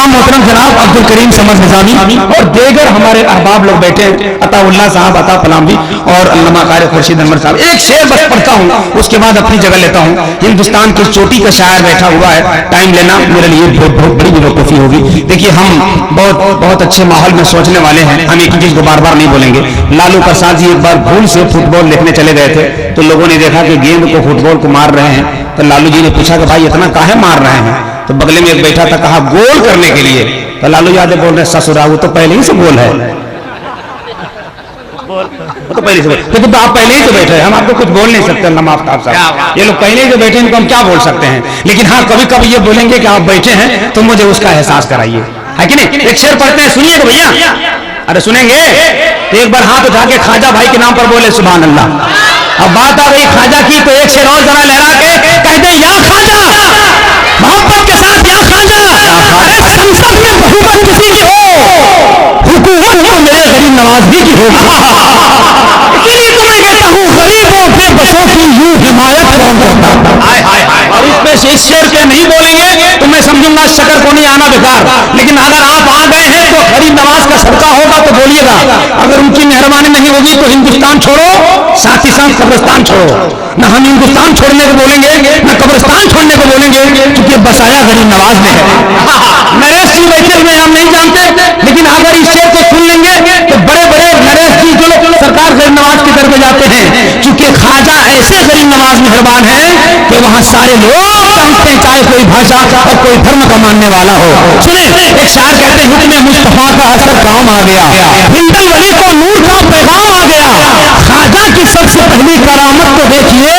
तमाम मोहतरम जनाब अब्दुल करीम समद निज़ामी और देगर हमारे अहबाब लोग बैठे हैं, अताउल्लाह साहब, अता फलामी और अल्लामा कारी खुर्शीद अनवर साहब। एक शेर बस पढ़ता हूँ, उसके बाद अपनी जगह लेता हूँ। हिंदुस्तान की चोटी का शायर बैठा हुआ है, टाइम लेना मेरे लिए बहुत बड़ी बेवकूफ़ी होगी। देखिए हम बहुत अच्छे माहौल में सोचने वाले हैं, हम एक ही चीज़ को बार बार नहीं बोलेंगे। लालू प्रसाद जी एक बार भूल से फुटबॉल देखने चले गए थे, तो लोगों ने देखा कि गेंद को फुटबॉल को मार रहे हैं, तो लालू जी ने पूछा कि भाई इतना काहे मार रहे हैं? तो बगले में एक बैठा था, कहा गोल करने के लिए। तो लालू यादव बोल रहे ससुरा वो तो पहले ही से गोल है, वो तो पहले से तो आप पहले ही तो बैठे हैं, हम आपको कुछ बोल नहीं सकते। अल्लाह आफ्ताब साहब, ये लोग पहले ही तो बैठे हैं, इनको हम क्या बोल सकते हैं? लेकिन हाँ कभी कभी ये बोलेंगे कि आप बैठे हैं तो मुझे उसका एहसास कराइए, है कि नहीं? एक शेर पढ़ते हैं, सुनिएगा भैया। अरे सुनेंगे तो एक बार हाथ उठा के ख्वाजा भाई के नाम पर बोले सुभान अल्लाह। अब बात आ गई ख्वाजा की, तो एक शेर और जरा लहरा के कहते हैं या ख्वाजा, मोहब्बत के साथ या ख्वाजा। अरे संसद में बहुमत किसी की हो, हुकूमत तो मेरे गरीब नवाजी की होगी। इसीलिए तो मैं कहता हूँ गरीबों के बसों की यूं हिमायत कौन करता। और इसमें से इस शेर के नहीं बोलेंगे तो मैं समझूंगा शक्कर को नहीं आना बेकार। लेकिन अगर आप आ गए हैं तो गरीब नवाज का सदका होगा तो बोलिएगा। अगर उनकी मेहरबानी नहीं होगी तो हिंदुस्तान छोड़ो, साथ ही साथ कब्रिस्तान छोड़ो। ना हम हिंदुस्तान छोड़ने को बोलेंगे, ना कब्रिस्तान छोड़ने को बोलेंगे, क्योंकि बसाया गरीब नवाज ने है। नरेश जी बैठे हुए हम नहीं जानते, लेकिन अगर इस शेर को सुन लेंगे तो बड़े बड़े नरेश जी जो लोग सरकार गरीब नवाज की तरफ जाते हैं, क्योंकि ख्वाजा ऐसे गरीब नवाज मेहरबान है कि वहां सारे लोग जानते हैं, चाहे कोई भाषा और कोई धर्म का मानने वाला हो। सुने एक शायर कहते हैं, हुक्म मुस्तफा का असर काम आ गया, हिंदल वली को नूर का पैगाम आ गया। ख्वाजा की सबसे पहली करामत तो देखिए,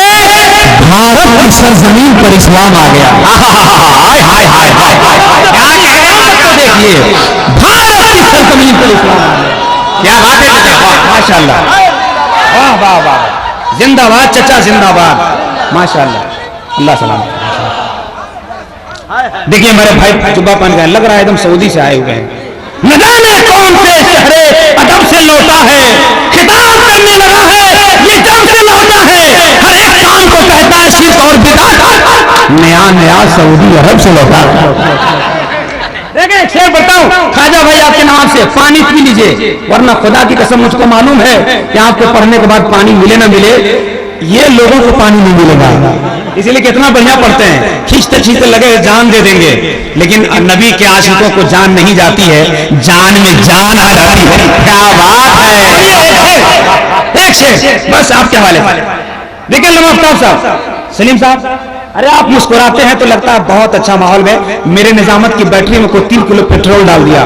भारत की सरजमीन पर इस्लाम आ गया। हाय हाय हाय हाय, क्या करामत तो देखिए, भारत की सरजमीन पर इस्लाम आ गया। क्या बात है, माशाअल्लाह, वाह वाह वाह, जिंदाबाद चचा जिंदाबाद, माशाअल्लाह, अल्लाह सलाम। देखिए हमारे भाई जुब्बा पहन गए, लग रहा है एकदम सऊदी से आए हुए हैं। न जाने कौन से शहरे अदब से लौटा है, खिताब करने लगा है ये जब से लौटा है, हर एक काम को कहता है शिर्क और बिदअत, नया नया सऊदी अरब से लौटा है। देखिए एक शेर बताऊं, ख्वाजा भाई आपके नाम से पानी पी लीजिए, वरना खुदा की कसम मुझको मालूम है कि आपको पढ़ने के बाद पानी मिले ना मिले, ये लोगों को पानी नहीं मिलेगा। इसीलिए कितना बढ़िया पढ़ते हैं, खींचते खींचते लगे जान दे देंगे, लेकिन नबी के आशिकों को जान नहीं जाती है, जान में जान आ जाती है। क्या बात है, एक शेर बस आपके हवाले। देखिए अल्लामा आफ्ताब साहब, सलीम साहब, अरे आप मुस्कुराते हैं तो लगता है बहुत अच्छा माहौल में मेरे निजामत की बैटरी में कोई 3 किलो पेट्रोल डाल दिया,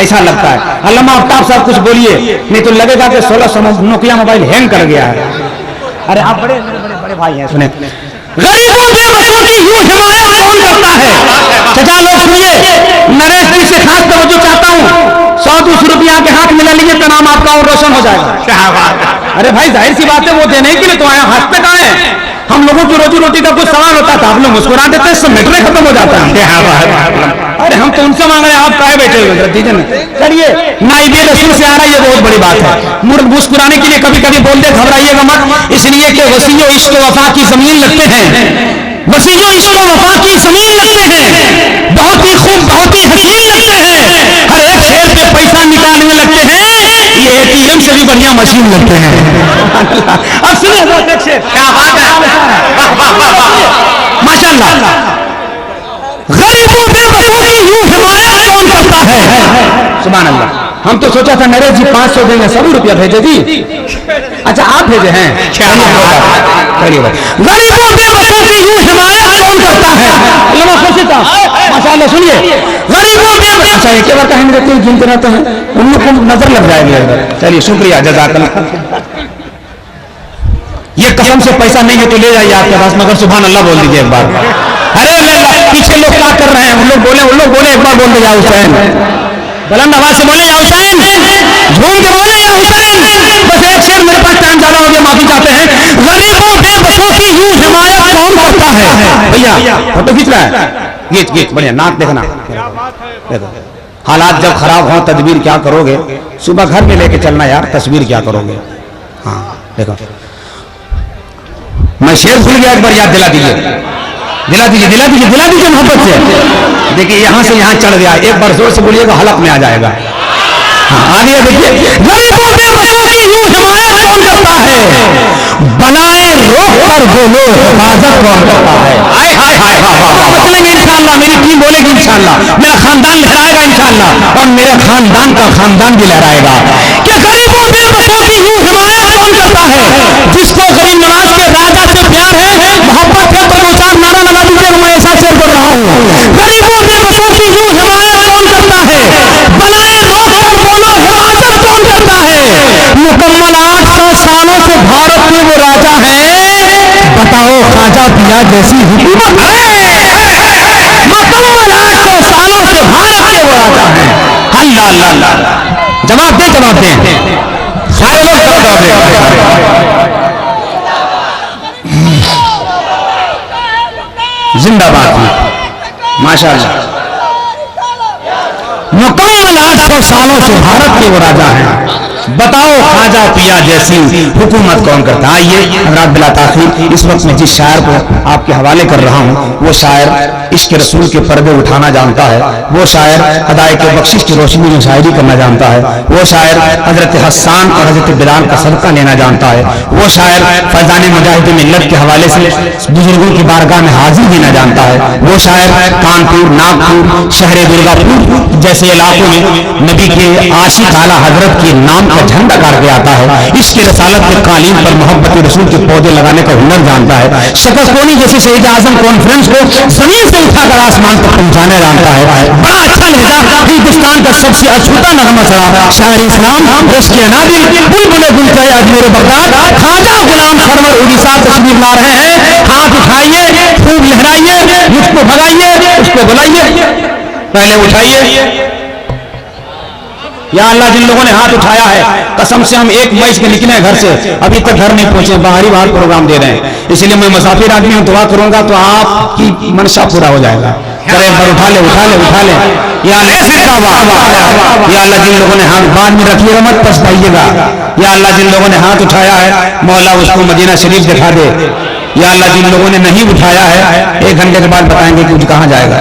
ऐसा लगता है। अल्लामा आफ्ताब साहब कुछ बोलिए, नहीं तो लगेगा कि 1600 नोकिया मोबाइल हैंग कर गया है। अरे आप बड़े बड़े भाई हैं, सुने, गरीबों बेबसों की यूं हिमायत कौन करता है। चचा लोग सुनिए, नरेश जी से खास तवज्जो चाहता हूँ, 100-200 रुपया के हाथ मिला लीजिए तो नाम आपका और रोशन हो जाएगा। अरे भाई जाहिर सी बात है, वो देने के लिए तो आए, हाथ पे कहाँ है? हम लोगों की रोजी रोटी का कुछ सवाल होता था, आप लोग मुस्कुरा देते हैं, सब मैटर खत्म हो जाता है। अरे हम तो उनसे मांग रहे हैं, आप काहे बैठे हुए? दीजिए ना, चलिए नाइबे रसूल से आ रहा है, ये बहुत बड़ी बात है। मुस्कुराने के लिए कभी कभी बोल दे, घबराइएगा मत, इसलिए कि वसीयो इश्क वफा की जमीन लगते हैं, वसीयो इश्क वफा की जमीन लगते हैं, बहुत ही खूब बहुत ही हसीन लगते हैं, हर एक शेर पे पैसा निकालने लगते हैं, ये एटीएम से भी बढ़िया मशीन लगते हैं। अब सुनिए क्या बात है, माशाअल्लाह। गरीबों बेबसों की यूं हिमायत कौन करता है, सुभान अल्लाह। हम तो सोचा था नरेश जी 500 देंगे, 100 रुपया भेजे जी। अच्छा आप भेजे हैं, गरीबों बेबसों की यूं हिमायत कौन करता है। अल्लामा खुर्शीद साहब माशाअल्लाह, सुनिए, गरीबों बेबसों, अच्छा एक बार कहेंगे देते हैं, गिनते रहते हैं, उन लोग को नजर लग जाएगी अंदर। चलिए शुक्रिया, जज़ाकल्लाह। ये कसम से पैसा नहीं है तो ले जाइए आपके पास, मगर सुभान अल्लाह बोल दीजिए एक बार। अरे पीछे लोग क्या कर रहे हैं, उन लोग बोले एक बार बोल दे, या हुसैन, बुलंद आवाज से बोले या हुसैन, झूम के बोले या हुसैन। बस एक शेर, मेरे पास टाइम ज्यादा हो गया, माफी चाहते हैं। गरीबों बेबसों की यूं हिमायत कौन करता है। भैया फोटो खींच रहा है, गीत बढ़िया, नाक देखना, देखो हालात जब खराब हो तदबीर क्या करोगे, सुबह घर में लेके चलना यार, तस्वीर क्या करोगे। हाँ देखो, मैं शेर भूल गया, एक बार याद दिला दीजिए। दिला दीजिए, दिला दीजिए, दिला दीजिए मोहब्बत से। देखिए यहां से यहां चढ़ गया, एक बार जोर से बोलिएगा हलक में आ जाएगा। हाँ आगे देखिए, गरीबों बेबसों की यूं हिमायत कौन करता है, बनाए रोक कर बोलो हिफाजत कौन करता है। हाय हाय हाय बदलेंगे इंशाअल्लाह, मेरी टीम बोलेगी इंशाअल्लाह, मेरा खानदान लहराएगा इंशाअल्लाह, और मेरे खानदान का खानदान भी लहराएगा। कि गरीबों बेबसों की यूं हिमायत कौन करता है, जिसको गरीब नवाज के राजा से प्यार है, मोहब्बत है तो दो चार नारा लगा दीजिए, मैं ऐसा शेर कर रहा हूँ। गरीबों बेबसों की यूं हिमायत कौन करता है, बनाए रोक कर बोलो हिफाजत कौन करता है। मुकम्मल 800 सालों से भारत के वो राजा है, बताओ खाजा पिया जैसी हुकूमत है। मुकम्मल 800 सालों से भारत के वो राजा है। अल्लाह अल्लाह अल्लाह, जवाब दे, जवाब दे, सारे लोग जवाब दे। जिंदाबाद, माशाअल्लाह। मुकम्मल 800 सालों से भारत के वो राजा हैं, बताओ खाजा पिया जैसी हुकूमत कौन करता है। आइए हज़रात बिला ताख़ीर, इस वक्त मैं जिस शायर को आपके हवाले कर रहा हूँ, वो शायर इश्क रसूल के पर्दे उठाना जानता है, वो शायर अदाए के बख्शिश की रोशनी में शायरी करना जानता है, वो शायर हजरत हसन और हजरत बिलाल का सदका लेना जानता है, वो शायर फैज़ान मुजाहिद मिल्लत के हवाले से बुजुर्गों की बारगाह में हाजिर देना जानता है, वो शायर कानपुर, नागपुर, शहर दुर्गापुर जैसे इलाकों में नबी के आशिक आला हजरत के नाम का झंडा गाड़ के आता है, इश्क रसालत के कालीन पर मोहब्बत रसूल के पौधे लगाने का हुनर जानता है, शकरकोनी जैसे शहीद आजम कॉन्फ्रेंस को जमीन से उठाकर आसमान तक पहुंचाने जानता है। बड़ा अच्छा लहजा, हिंदुस्तान का सबसे अछूता नगमा चढ़ा शायर इस्लाम रश्क नादिल बुलबुल गुलचाए अजमेर बगदाद, खाजा गुलाम सरवर उड़ीसा तस्वीर ला रहे हैं। हाथ उठाइए, खूब लहराइए, मुझको भगाइए, उसको बुलाइए, पहले उठाइए। या अल्लाह, जिन लोगों ने हाथ उठाया है, कसम से हम 1 मई के निकले घर से, अभी तक घर नहीं पहुंचे, बाहरी बाहर प्रोग्राम दे रहे हैं, इसलिए मैं मुसाफिर आदमी हूं, दुआ करूंगा तो आपकी मनशा पूरा हो जाएगा। करे पर उठा ले, उठा ले, उठा ले। या अल्लाह, जिन लोगों ने हाथ बाद में रखिएगा, मत पछताइएगा। या अल्लाह, जिन लोगों ने हाथ उठाया है, मौला उसको मदीना शरीफ दिखा दे। या अल्लाह, जिन लोगों ने नहीं उठाया है, 1 घंटे के बाद बताएंगे कि कहां जाएगा।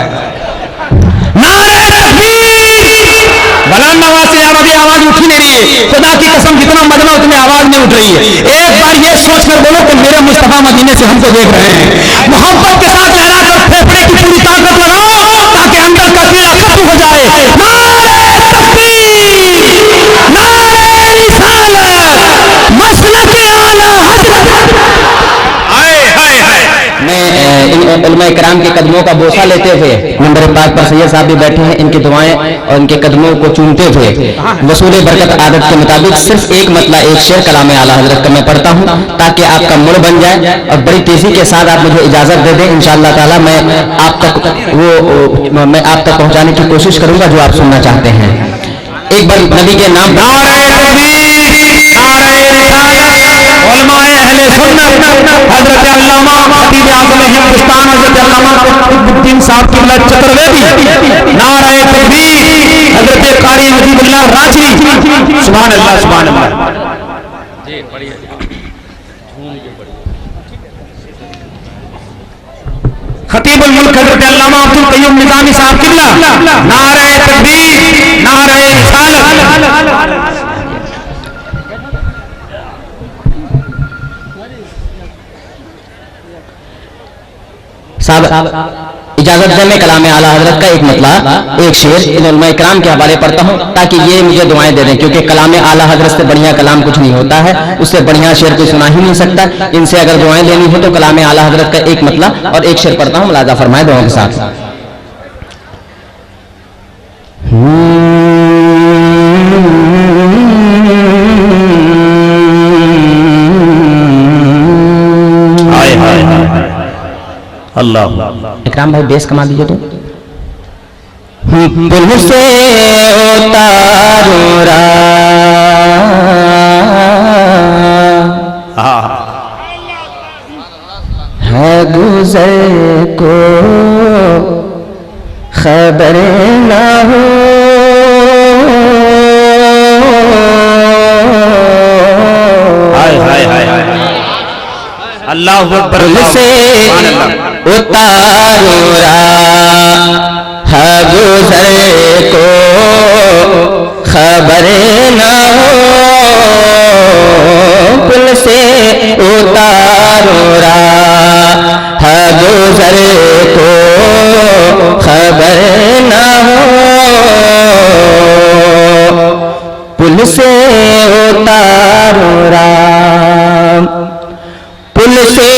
नवाज से यार अभी आवाज उठ ही नहीं रही है, खुदा की कसम जितना मजमा उतनी आवाज नहीं उठ रही है। एक बार ये सोच कर बोलो कि मेरे मुस्तफा मदीने से हमको देख रहे हैं। मोहब्बत के साथ लहरा कर फेफड़े की पूरी ताकत लगाओ, ताकि अंदर का कीड़ा खत्म हो जाए। नारे तकबीर, नारे रिसालत, मसलक आला हज़रत। मैं उलमा इकराम के कदमों का बोसा लेते हुए मंबर पाक पर सैयद साहब भी बैठे हैं, इनकी दुआएं और इनके कदमों को चूमते हुए वसूल बरकत आदत के मुताबिक सिर्फ एक मतला, एक शेर कलाम आला हजरत का मैं पढ़ता हूँ, ताकि आपका मूड बन जाए और बड़ी तेजी के साथ आप मुझे इजाजत दे दें। इंशाअल्लाह ताला मैं आप तक पहुँचाने की कोशिश करूंगा जो आप सुनना चाहते हैं। एक बार नबी के नाम हजरत अल्लामा खतीब आज़म हिंदुस्तान हजरत अल्लामा कुतुबुद्दीन साहब की चतुर्वेदी, नारे तकबीर, हजरत कारी नजीबुल्लाह राजी, सुभान अल्लाह, सुभान अल्लाह। खतीबुल मुल्क हजरत अल्लामा अब्दुल कय्यूम निज़ामी साहब किबला, नारे तकबीर, नारे रिसालत। साहब इजाजत दें, मैं कलाम आला हजरत का एक मतला, एक शेर इन उलमा इकराम के हवाले पढ़ता हूँ, ताकि ये मुझे दुआएं दे दें, क्योंकि कलाम आला हजरत से बढ़िया कलाम कुछ नहीं होता है, उससे बढ़िया शेर कोई सुना ही नहीं सकता। इनसे अगर दुआएं लेनी हो तो कलाम आला हजरत का एक मतला और एक शेर पढ़ता हूँ, मुलाजा फरमाए दुआओं के साथ। अल्लाह, इकराम भाई बेस कमा दीजिए तो। पुल से उतारो है गुजर को खबर ना हो, हाय हाय हाय, अल्लाह अकबर। से उतारो राह गुजर को खबर न हो, पुल से उतारो राह गुजर को खबर न हो, पुल से उतारो राह, पुल से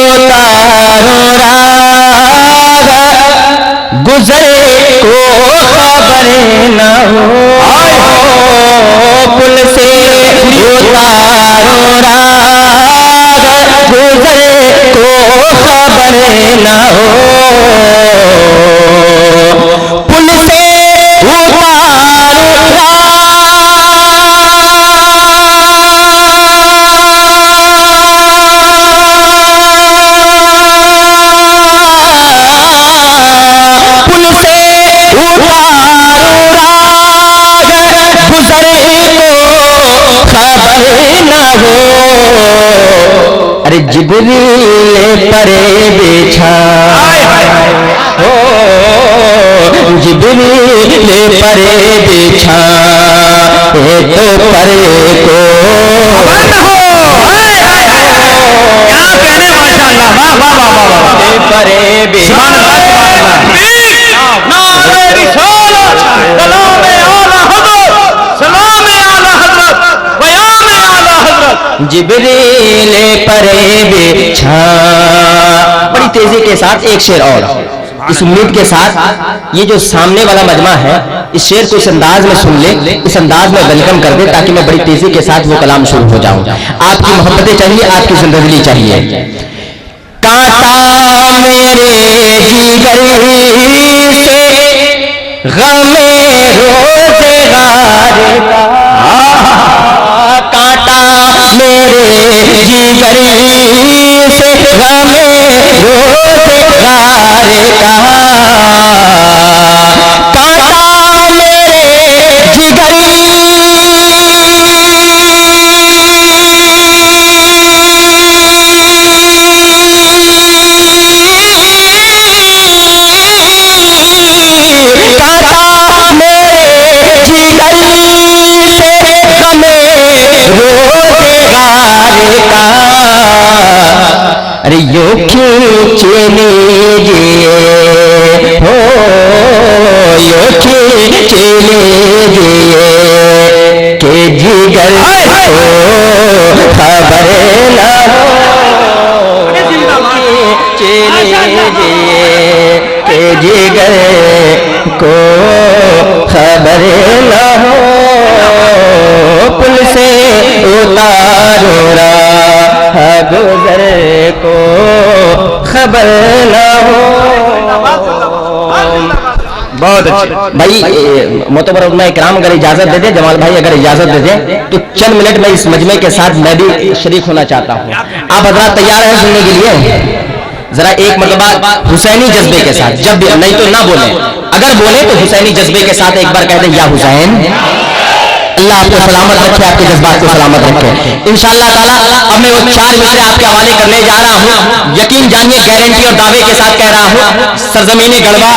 उतारो राह गुजरे को खबर न हो, पुल से उतारो राह गुजरे को खबर न हो, पुल से उतारो अरे जिब्रील परे बिछा हो, जिब्रील परे बिछा ये तो परे को क्या कहने, माशाअल्लाह, वाह वाह वाह वाह, परे बिछा जिब्रील परे बिछा। बड़ी तेजी के साथ एक शेर और इस उम्मीद के साथ, ये जो सामने वाला मजमा है इस शेर को इस अंदाज में सुन ले, इस अंदाज में वेलकम कर दे, ताकि मैं बड़ी तेजी के साथ वो कलाम शुरू हो जाऊं। आपकी मोहब्बतें चाहिए, आपकी जिंदगी चाहिए। कांटा मेरे जिगर से गमे रोज़गार का, कांटा मेरे जिगर से गमे रोज़गार का, कांटा मेरे जिगर अरे यो खींचे लीजिए हो, यो खींचे लीजिए के जिगर को खबर न हो, खींचे लीजिए के जिगर को खबर न हो, पुल से उतारो राह गुजर को खबर न हो। बहुत अच्छे भाई, मोतबर उलमा इकराम अगर इजाजत दे दे, जमाल भाई अगर इजाजत दे दे तो चंद मिनट में इस मजमे के साथ मैं भी शरीक होना चाहता हूँ। आप हजरात तैयार हैं सुनने के लिए? जरा एक मरतबा हुसैनी जज्बे के साथ, जब भी नहीं तो ना बोले, अगर बोले तो हुसैनी जज्बे के साथ एक बार कह दें या हुसैन। अल्लाह आपको सलामत रखे, आपके जज्बात को सलामत रखे इंशाअल्लाह ताला। अब मैं वो 4 मिसरे आपके हवाले करने जा रहा हूँ। यकीन जानिए, गारंटी और दावे के साथ कह रहा हूँ, सरजमीने गढ़वा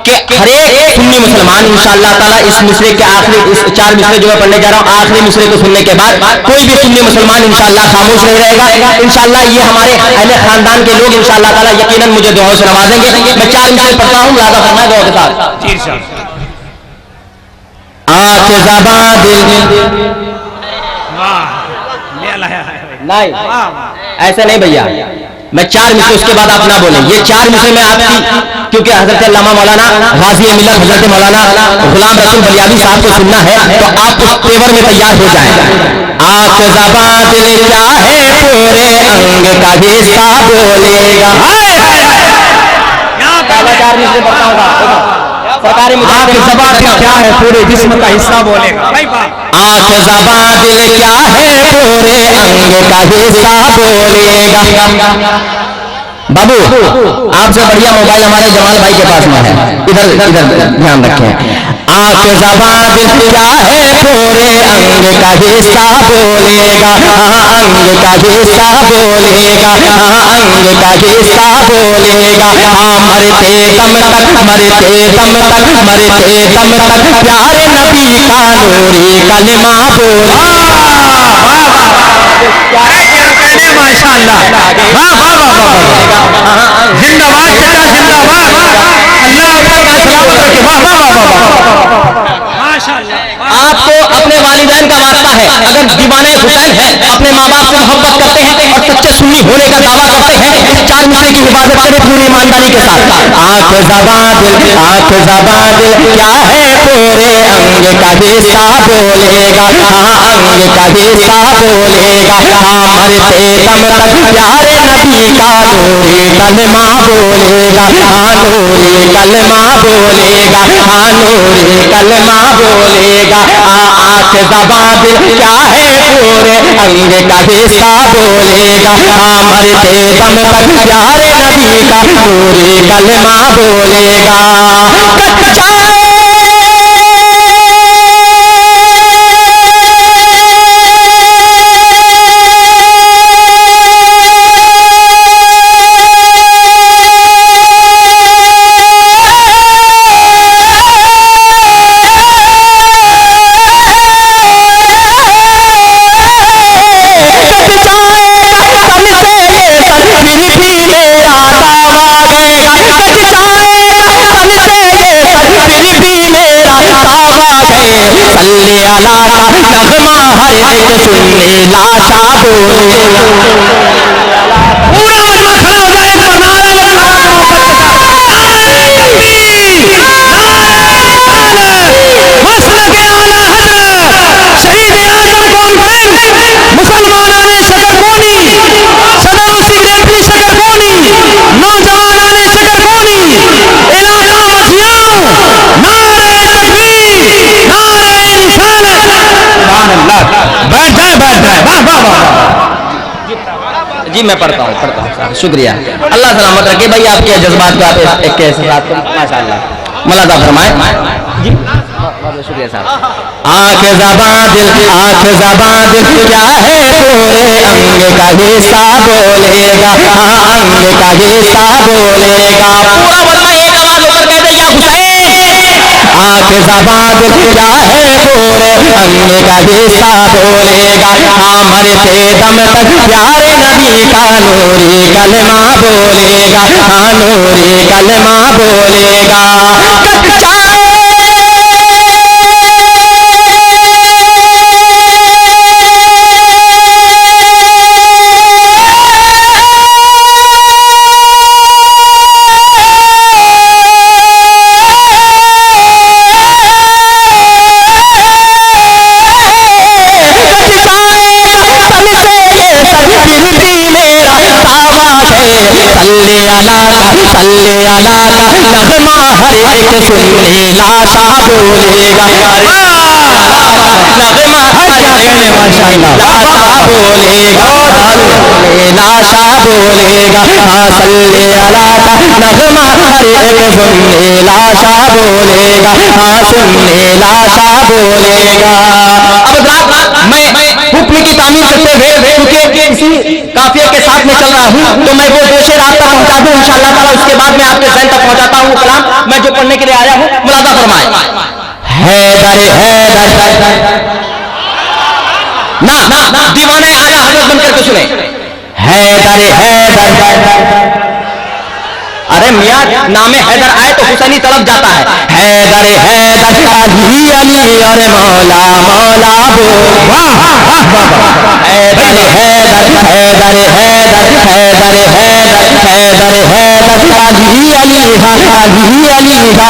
के हर एक सुन्नी मुसलमान इंशाअल्लाह ताला इस मिसरे के आखिरी, इस 4 मिसरे जो मैं पढ़ने जा रहा हूँ, आखिरी मिसरे को सुनने के बाद कोई भी सुन्नी मुसलमान इंशाअल्लाह खामोश नहीं रहेगा। इंशाअल्लाह ये हमारे अहले खानदान के लोग इंशाअल्लाह ताला यकीनन मुझे दुआओं से नवाजेंगे। मैं 4 मिसरे पढ़ता हूँ, मुलाज़ा फरमाएं दुआ के साथ। आंख ज़बां दिल नहीं, ऐसे नहीं भैया, मैं 4 मिसरे उसके बाद आप ना बोले। ये 4 मिसरे में आपकी, क्योंकि हजरत अल्लामा मौलाना गाज़ी मिल्लत हजरत मौलाना गुलाम रसूल बलियावी साहब को सुनना है, तो आप उस तेवर में तैयार हो जाएं। आंख ज़बां दिल चाहे पूरे अंग का हिस्सा बोलेगा। 4 मिसरे बताऊंगा, सरकारी आंख ज़बां दिल क्या है पूरे जिस्म का हिस्सा बोलेगा। आंख ज़बां दिल क्या है पूरे अंग का हिस्सा बोलेगा। बाबू आपसे बढ़िया मोबाइल हमारे जमाल भाई के पास में है, इधर इधर ध्यान रखें। आंख ज़बान दिल क्या है पूरे अंग का हिस्सा बोलेगा, अंग का हिस्सा बोलेगा, अंग का हिस्सा बोलेगा। मरते दम तक, मरते दम तक, मरते दम तक प्यारे नबी का नूरी कलमा बोलेगा। माशाअल्लाह, वाह वाह वाह वाह, जिंदाबाद चाचा जिंदाबाद, अल्लाह आपका सलामत रखे, वाह वाह वाह वाह माशाअल्लाह। आपको अपने वालिदैन का वास्ता है, अगर दीवाने हुसैन है, अपने माँ बाप से मोहब्बत करते हैं और सच्चे सुन्नी होने का दावा करते हैं, इस चार मिसरे की हिफाजत करें पूरी ईमानदारी के साथ। आंख ज़बान दिल, आंख ज़बान दिल क्या है पूरे अंग का हिस्सा बोलेगा, अंग का हिस्सा बोलेगा। मरते दम तक प्यारे नबी का नूरी कलमा बोलेगा, नूरी कलमा बोलेगा, नूरी कलमा बोलेगा। आंख ज़बान दिल क्या है पूरे अंग का हिस्सा बोलेगा। मरते दम तक प्यारे नबी का नूरी कलमा बोलेगा। कच्चा सल्ले अला का नगमा हर एक सुनने लाशा बोलेगा। पूरा मजमा खड़ा हो जाए, बैठ जाए बैठ जाए, वाह वाह वाह। जी मैं पढ़ता हूँ साहब, शुक्रिया। अल्लाह सलामत रखे भाई आपके जज्बात को, आप एक के साथ माशाअल्लाह मलाजा फरमाए। शुक्रिया साहब। आंख ज़बान दिल, आंख ज़बान दिल क्या है पूरे अंग का हिस्सा बोलेगा, अंग का हिस्सा बोलेगा। पूरा बंदा एक आवाज होकर कहते या हुसैन। आंख ज़बान दिल क्या है पूरे अंग का हिस्सा बोलेगा। मरते दम तक प्यारे नबी का नूरी कलमा बोलेगा, नूरी कलमा बोलेगा। कच्चा सल्ले अला का नगमा हर एक सुनने लाशा बोलेगा, नगमा हर एक लाशा बोलेगा, लाशा बोलेगा। सल्ले अला का नगमा हर एक सुनने लाशा बोलेगा, सुनने लाशा बोलेगा। अब मैं हुक्म की तामील करते हुए क्योंकि इसी काफिया के साथ में चल रहा हूँ, तो मैं वो दो शेर आप तक पहुंचा दूं इंशाअल्लाह ताला। उसके बाद मैं आपके ज़हन तक पहुंचाता हूँ कलाम मैं जो पढ़ने के लिए आया हूँ। मुलाजा फरमाए। हैदर हैदर ना दीवाने आला हजरत बनकर के सुने। हैदर हैदर, अरे मियाँ नामे हैदर आए तो हुसैनी तड़प जाता है। हैदर हैदर अली अली और मौला मौला बोल। हैदर हैदर हैदर हैदर हैदर हैदर हैदर हैदर अली अली अली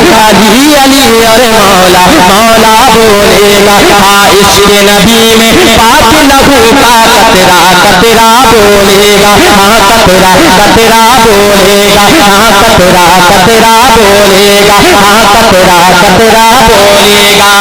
अली अली अली और मौला मौला बोलेगा। इश्क नबी में पाक लहू का कतरा कतरा बोलेगा, कतरा कतरा बोलेगा, कतरा कतरा बोलेगा, कतरा कतरा बोलेगा।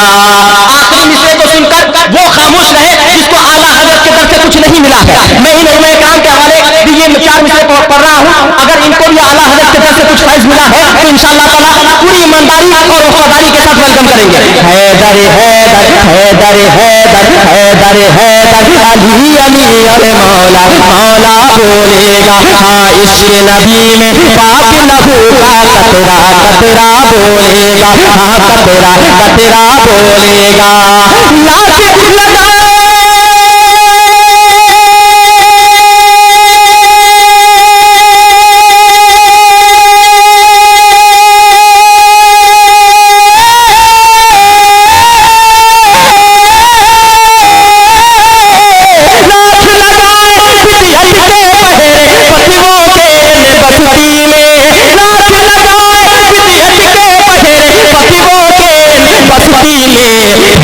आखिरी मिसरे को सुनकर वो खामोश रहे जिसको आला हजरत के तरफ से कुछ नहीं मिला है। मैं इन उलमा-ए-किराम के हवाले ये 4 मिसरे पढ़ रहा हूँ। अगर इनको भी आला हज़रत की तरफ से कुछ फैज़ मिला है तो इंशाअल्लाह ताला पूरी ईमानदारी और वफादारी के साथ वेलकम करेंगे। हैदर हैदर हैदर हैदर हैदर हैदर अली अली अरे मौला मौला बोलेगा। हाँ इश्क़ नबी में पाक लहू का कतरा कतरा बोलेगा। हाँ कतरा कतरा बोलेगा। लाशिक लगा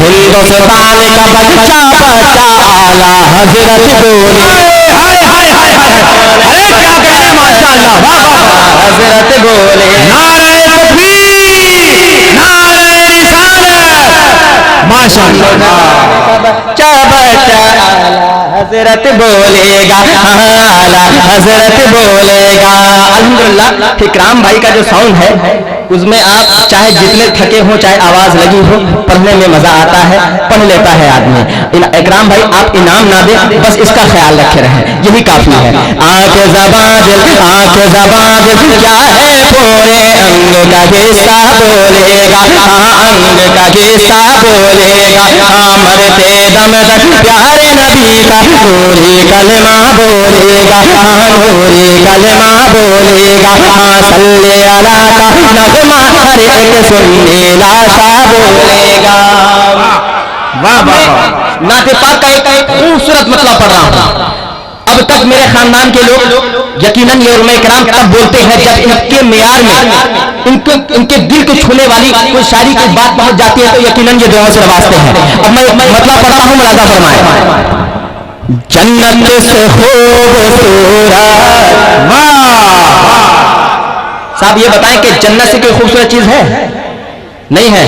हिंदुस्तान का बच्चा बच्चा आला हजरत बोले। हाय हाय हाय हाय, अरे क्या कहते हैं माशाअल्लाह, वाह वाह, हजरत बोले। नारे तकबीर, नारे रिसालत, माशाअल्लाह। बच्चा बच्चा आला हजरत बोलेगा। आला हजरत बोलेगा। अल्हम्दुलिल्लाह इकराम भाई का जो साउंड है उसमें आप चाहे जितने थके हो, चाहे आवाज लगी हो, पढ़ने में मजा आता है, पढ़ लेता है आदमी। इकराम भाई आप इनाम ना दे, बस इसका ख्याल रखे रहें, यही काफी है। आंखें ज़बादिल क्या है पूरे अंग का हिस्सा बोलेगा। अंग का हिस्सा बोलेगा। मरते दम तक प्यारे नबी का नूरी कलमा बोलेगा। नूरी कलमा बोलेगा। सल्ले अला का नगमा हर एक सुनने लाशा बोलेगा। वाह वाह, नाते पाक का एक खूबसूरत मतलब पढ़ रहा हूं। अब तक मेरे खानदान के लोग यकीनन ये उलमा इकराम तब बोलते हैं जब इनके मेयार में इनके दिल को छूने वाली कोई शायरी की बात पहुंच जाती है, तो यकीनन ये दुआ से नवाजते हैं। अब मैं मतलब पढ़ता हूं, मुलाजा फरमाए। जन्नत से खूबसूरत, साहब ये बताएं कि जन्नत से कोई खूबसूरत चीज है? नहीं है?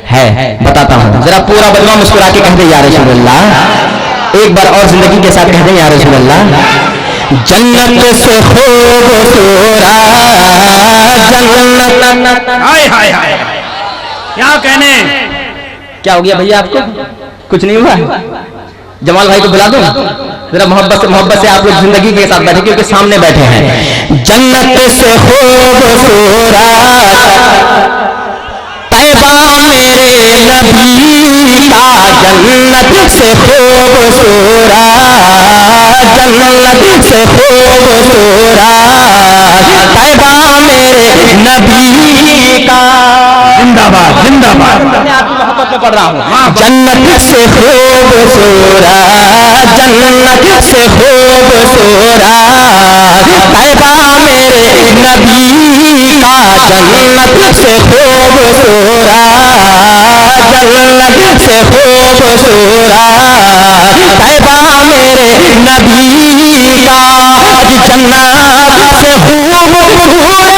है, बताता हूं, जरा पूरा बदमा मुस्कुरा के कह दे या रसूलल्लाह। एक बार और जिंदगी के साथ कह दे या रसूलल्लाह। जन्नत से खूबसूरत जन्नत। हाय हाय हाय, क्या कहने। क्या हो गया भैया, आपको कुछ नहीं हुआ? जमाल भाई को बुला दो जरा, मोहब्बत से आप लोग जिंदगी के साथ बैठे, क्योंकि सामने बैठे हैं। जन्नत से खूबसूरत तैबा मेरे नबी का। जन्नत से खूबसूरत, जन्नत से खूबसूरत तैबा मेरे नबी का। जिंदाबाद जिंदाबाद, मैं आपकी मोहब्बत में पढ़ रहा हूँ। जन्नत से खूबसूरत, जन्नत से खूबसूरत तैबा मेरे नबी का। जन्नत से खूबसूरत, जन्नत से खूबसूरत तैबा मेरे नबी का। जन्नत से खूबसूरत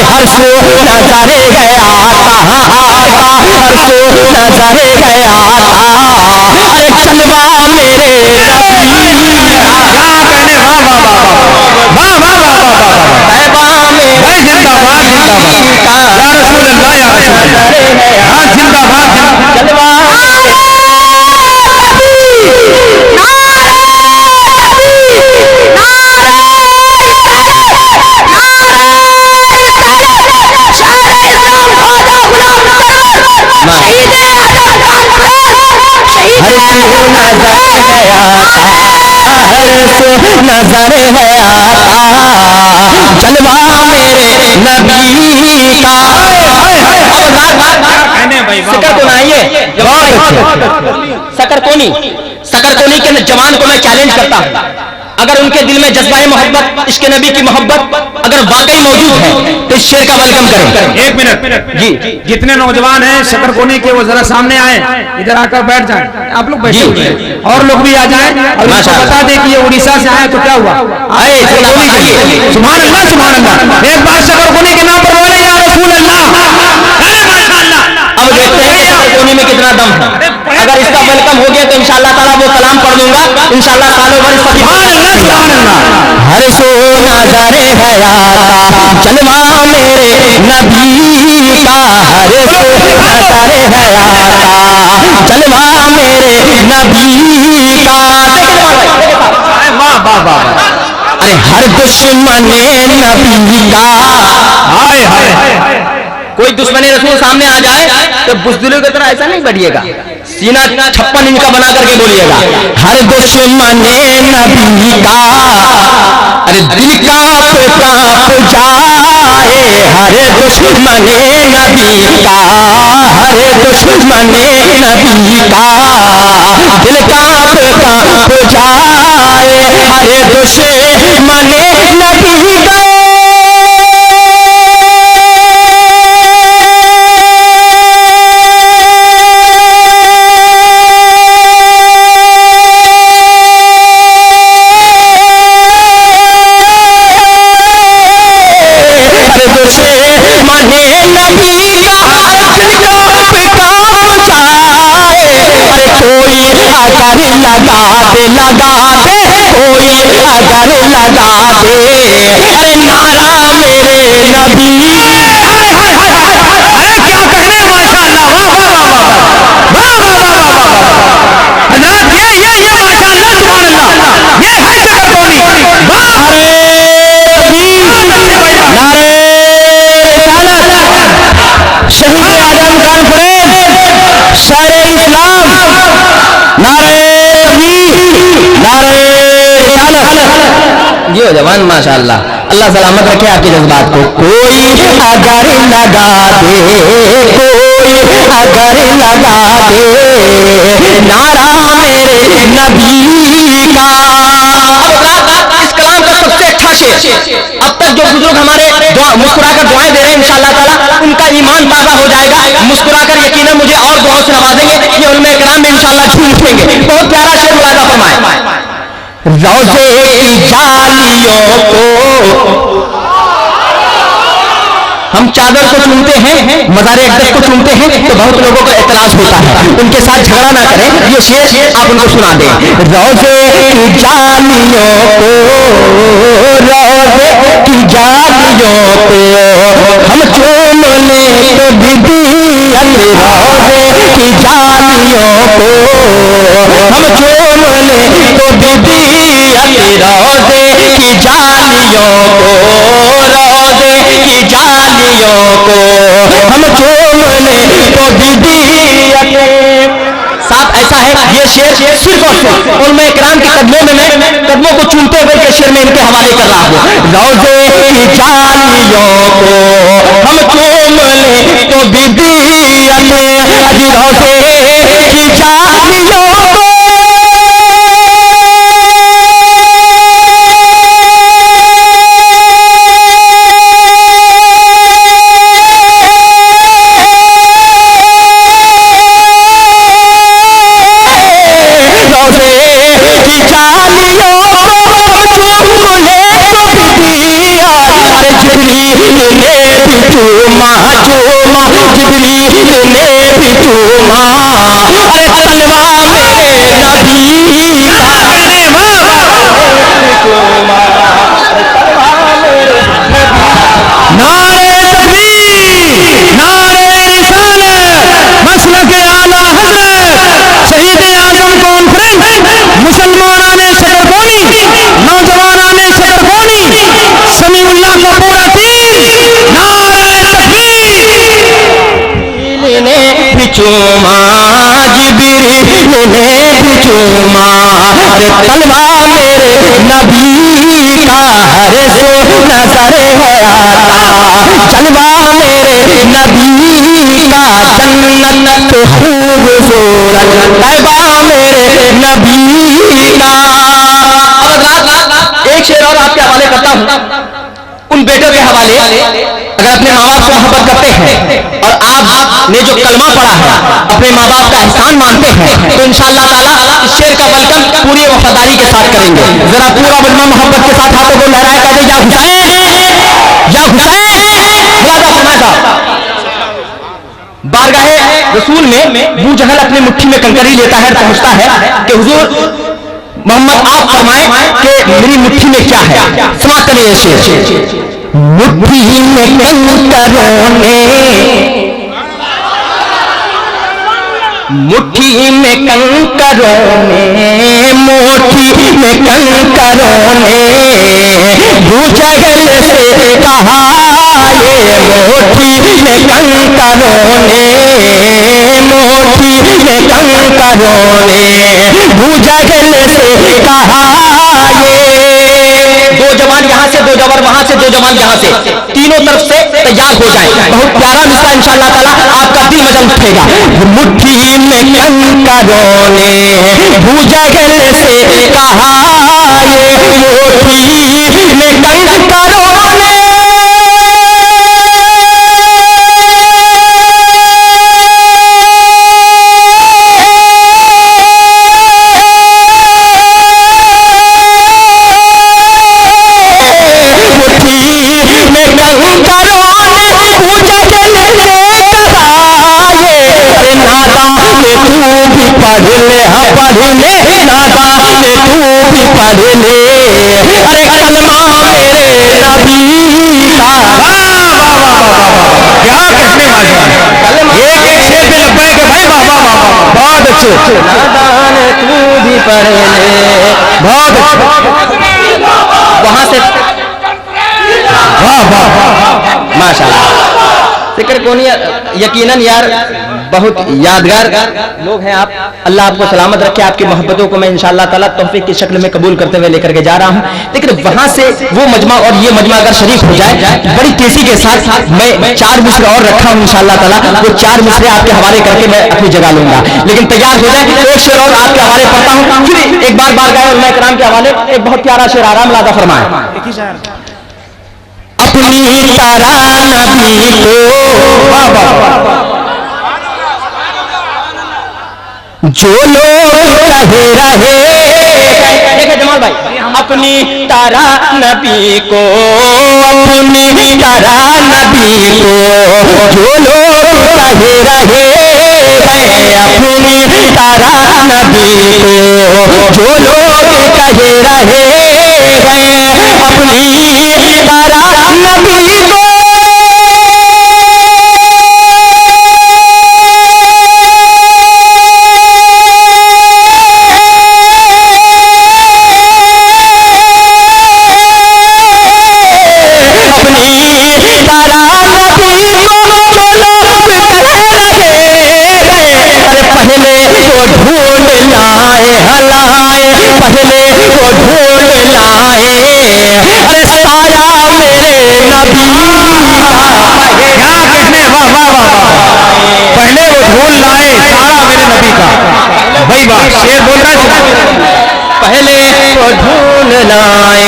हर सो नजरे गया था, हर सो नजरे गया था। अरे चलवा मेरे नबी, क्या कहने। वाह वाह वाह वाह वाह वाह वाह वाह, तैबा मेरे जिंदाबाद जिंदाबाद, या रसूलल्लाह या रसूलल्लाह, हाँ जिंदाबाद। चलवा नजर है आता, जलवा मेरे नबी का। सकरकोनी के जवान को मैं चैलेंज करता हूँ, अगर उनके दिल में जज्बाए मोहब्बत, इश्क नबी की मोहब्बत अगर वाकई मौजूद है तो इस शेर का वेलकम करें। एक मिनट जी, जितने नौजवान हैं शकरकोनी के वो जरा सामने आए, इधर आकर बैठ जाएं। आप लोग बैठे हुए हैं, और लोग भी आ जाएं और इनको बता दें कि ये उड़ीसा से आए तो क्या हुआ। आए सुभान अल्लाह, सुभान अल्लाह। एक बार शकरकोनी के नाम पर बोले या रसूल अल्लाह। अब देखते हैं शकरकोनी में कितना दम है। अगर इसका वेलकम हो गया तो इंशाअल्लाह ताला वो कलाम पढ़ दूंगा इंशाअल्लाह सालों भर इसका हर सो नजरे हयाता जलवा मेरे नबी का, हर सो नजरे हयाता जलवा मेरे नबी का। वाह वाह वाह। अरे हर दुश्मन नबी का, हाय हाय। कोई दुश्मन रसूल सामने आ जाए तो बुज़दिलों की तरह ऐसा नहीं बढ़िएगा, सीना 56 इंच का बना करके बोलिएगा। हर दुश्मन नबी का, अरे दिल का कांप जाए, हर दुश्मन नबी का, हर दुश्मन नबी का दिल कांप जाए, हर दुश्मन नबी का। लगा दे कोई अगर लगा दे, अरे नारा मेरे नबी। अरे क्या कहने, माशाअल्लाह, वाह वाह वाह वाह वाह वाह। हज़रत ये माशाअल्लाह, सुभान अल्लाह, ये है शकरकोनी। नारे तकबीर, नारे रिसालत, शहीद आजम कॉन्फ्रेंस, शायर इस्लाम, नारे जी हो जवान माशाअल्लाह। अल्लाह सलामत रखे आपके जज्बात को। कोई अगर लगा दे, कोई अगर लगा दे नारा मेरे नबी का। इस कलाम का सबसे अच्छा शेर, अब तक जो बुजुर्ग हमारे मुस्कुराकर दुआएं दे रहे हैं इंशाअल्लाह ताला उनका ईमान ताज़ा हो जाएगा। मुस्कुराकर यकीनन मुझे और दुआओं से नवाजेंगे। ये उलमा इकराम में इंशाअल्लाह झूम उठेंगे। बहुत प्यारा शेर मुलाजा फरमाए। रोज़े की जालियों को हम चादर को चूमते हैं, मज़ारे अक़दस को चूमते हैं तो बहुत लोगों को एतराज होता है, उनके साथ झगड़ा ना करें। ये शेर आप उनको सुना दें। रोज़े की जालियों को, रोज़े की जालियों को हम चूम ले तो बिबियत, रोज़े की जालियों को हम चूम ले तो बिबियत, रोज़े की जालियों को, रोज़े की जालियों को हम चूम ले तो बिबियत। साथ ऐसा है, ये शेर सिर्फ और सिर्फ उलमा इकराम के कदमों में मैं कदमों को चूमते हुए के शेर में इनके हवाले कर रहा हूँ। रोज़े की जालियों को हम चूम ले तो बिबियत, अजी रोज़े की जालियों को। चूमा जिब्रील ने भी चूमा, तलवा मेरे नबी का, हर सो नजर है आता जलवा मेरे नबी का, जन्नत खूबसूरत तैबा मेरे नबी का। हूं उन बेटों के हवाले, अगर अपने माँ बाप से मोहब्बत करते हैं और आपने जो कलमा पढ़ा है अपने माँ बाप का एहसान मानते हैं तो इंशाअल्लाह ताला इस शेर का वेलकम पूरी वफादारी के साथ करेंगे। जरा पूरा मजमा मोहब्बत के साथ हाथों को लहराए कहते या हुसैन या हुसैन। मुलाजा फरमाए साहब, बारगाहे रसूल में अबू जहल अपनी मुट्ठी में कंकरी लेता है, पहुंचता है कि हुजूर मोहम्मद आप फरमाएं कि मेरी मुट्ठी में क्या है। समाप्त करिए शेर। मुट्ठी में कंकरों ने, मुट्ठी में कंकरों ने, मुट्ठी में कंकरों ने भूजगल से कहा ये मुट्ठी में कंकरों ने, मुट्ठी में कंकरों ने भूजगल से कहा ये। दो जवान यहाँ से, दो जवान वहां से, दो जवान यहाँ से, तीनों तरफ से तैयार हो जाए। बहुत प्यारा मिसरा इंशाअल्लाह ताला आपका दिल मजल उठेगा। मुट्ठी में कंकरों ने भूजगल से कहा ये, मुट्ठी में कंकरों ने पढ़ ले, हाँ पढ़ ले नादान तू भी पढ़ ले, अरे कलमा मेरे नबी का। क्या कहने वाले एक शेर पे लग पाएगा भाई, वाह वाह वाह, बहुत अच्छे। नादान तू भी पढ़ ले, बहुत वहां से वाह वाह माशाल्लाह। जिक्र कोनी यकीनन यार बहुत यादगार लोग हैं आप। अल्लाह आपको सलामत रखे, आपकी मोहब्बतों को मैं इंशाअल्लाह ताला तोहफे की शक्ल में कबूल करते हुए लेकर के जा रहा हूं। लेकिन वहां से वो मजमा और ये मजमा अगर शरीक हो जाए बड़ी तेजी के साथ, मैं 4 मिसरे और रखा हूं इंशाअल्लाह ताला, वो 4 मिसरे आपके हवाले करके मैं अपनी जगह लूंगा। लेकिन तैयार हो जाए, एक शेर और आपके हवाले पढ़ता हूं, फिर एक बार बारगाह उलमा इकराम के हवाले एक बहुत प्यारा शेर आराम लादा फरमाए। अपनी तारा नबी को जो लोग कहे रहे, देखिए जमाल भाई, अपनी तारा नबी को, अपनी तारा नबी को जो लोग कहे रहे, अपनी तारा नबी को जो लोग कहे रहे, अपनी तारा नबी को शेर बोल रहा है, पहले वो ढूंढ लाए।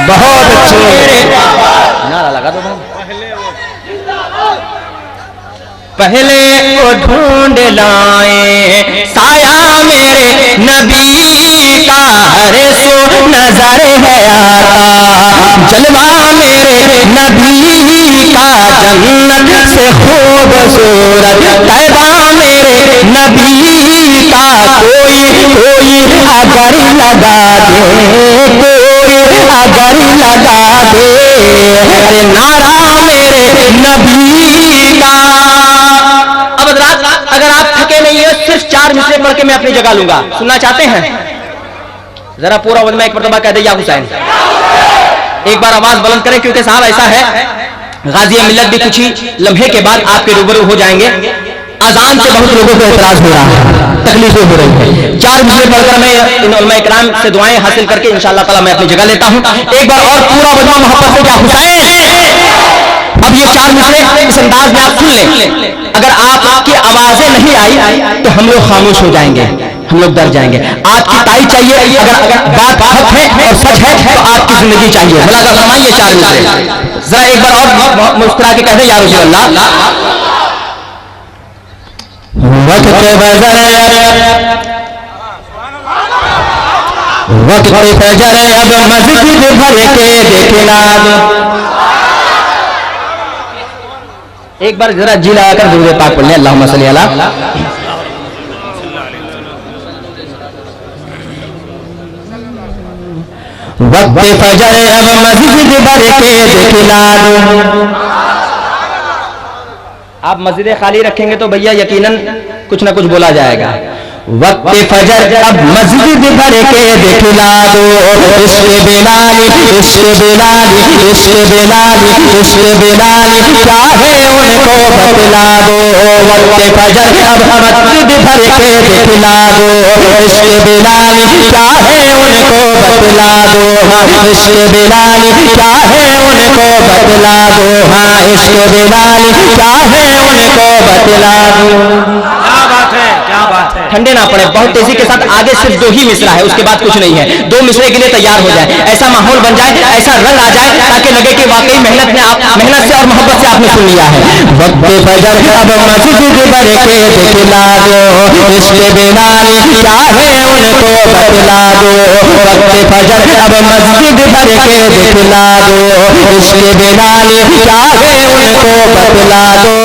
बहुत अच्छे नारा लगा दो भाई। पहले वो ढूंढ लाए साया मेरे नबी का, हरे सो नजर है आता जलवा मेरे नबी का, जन्नत से खूबसूरत तैबा मेरे नबी का। कोई कोई अगर लगा दे, कोई अगर लगा दे, अरे नारा मेरे नबी का। अब अगर आप थके नहीं है, सिर्फ 4 मिसरे पढ़ के मैं अपनी जगह लूंगा। सुनना चाहते हैं? जरा पूरा वजमा एक मरतबा कह दे या हुसैन। एक बार आवाज बुलंद करें, क्योंकि साहब ऐसा है गाजी मिल्लत भी कुछ ही लम्हे के बाद आपके रूबरू हो जाएंगे। अजान से बहुत लोगों को एतराज हो रहा है, तकलीफें हो रही है। 4 मिसरे पढ़कर मैं इन उलमा इकराम से दुआएं हासिल करके इंशाअल्लाह ताला मैं अपनी जगह लेता हूं। एक बार और पूरा वजमा मोहब्बत से या हुसैन। अब ये 4 मिसरे इस अंदाज में आप सुन लें। अगर आपकी आवाजें नहीं आई तो हम लोग खामोश हो जाएंगे। हम लोग डर जाएंगे। आपकी ताई चाहिए, अगर बात हक है और सच है तो आपकी जिंदगी चाहिए। मुलाजा फरमाइए 4 मिनट जरा एक बार और मुस्कुरा के कहते या रसूल अल्लाह। वक्त फजर अब मस्जिद भर के देखना। एक बार जरा जी लगाकर दुरूद पाक पढ़ लें, अल्लाहुम्मा सल्ली अला। वक्त फजर अब मस्जिद भर के देखना। आप मस्जिद खाली रखेंगे तो भैया यकीनन कुछ ना कुछ बोला जाएगा। वक्त फजर अब मस्जिद भर के दिखला दो, इश्क बिलाली इश्क बिलाली इश्क बिलाली इश्क बिलाली क्या है उनको बतला दो। वक्त फजर अब मस्जिद भर के दिखला दो, इश्क बिलाली क्या है उनको बतला दो। इश्क बिलाली क्या है उनको बतला दो। हाँ इश्क बिलाली क्या है उनको बतला दो। क्या बात है। ठंडे ना पड़े, बहुत तेजी के साथ आगे सिर्फ 2 ही मिसरा है, उसके बाद कुछ नहीं है। 2 मिसरे के लिए तैयार हो जाए, ऐसा माहौल बन जाए, ऐसा रंग आ जाए ताकि लगे कि वाकई मेहनत से और मोहब्बत से आपने सुन लिया है। वक्त फजर अब मस्जिद भर के दिखला दो, इश्क बिलाली क्या है उनको बतला दो। वक्त फजर अब मस्जिद भर के दिखला दो, इश्क बिलाली क्या है उनको बतला दो।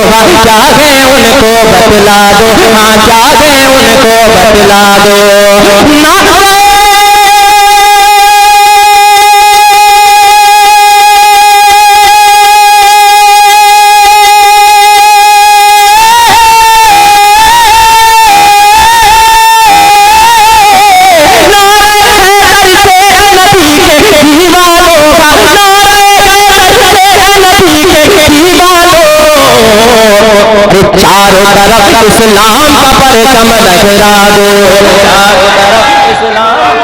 क्या है उनको बतला दो। हाँ क्या है उनको बतला दो। चारों तरफ इस्लाम का परचम लहरा दो, चारों तरफ इस्लाम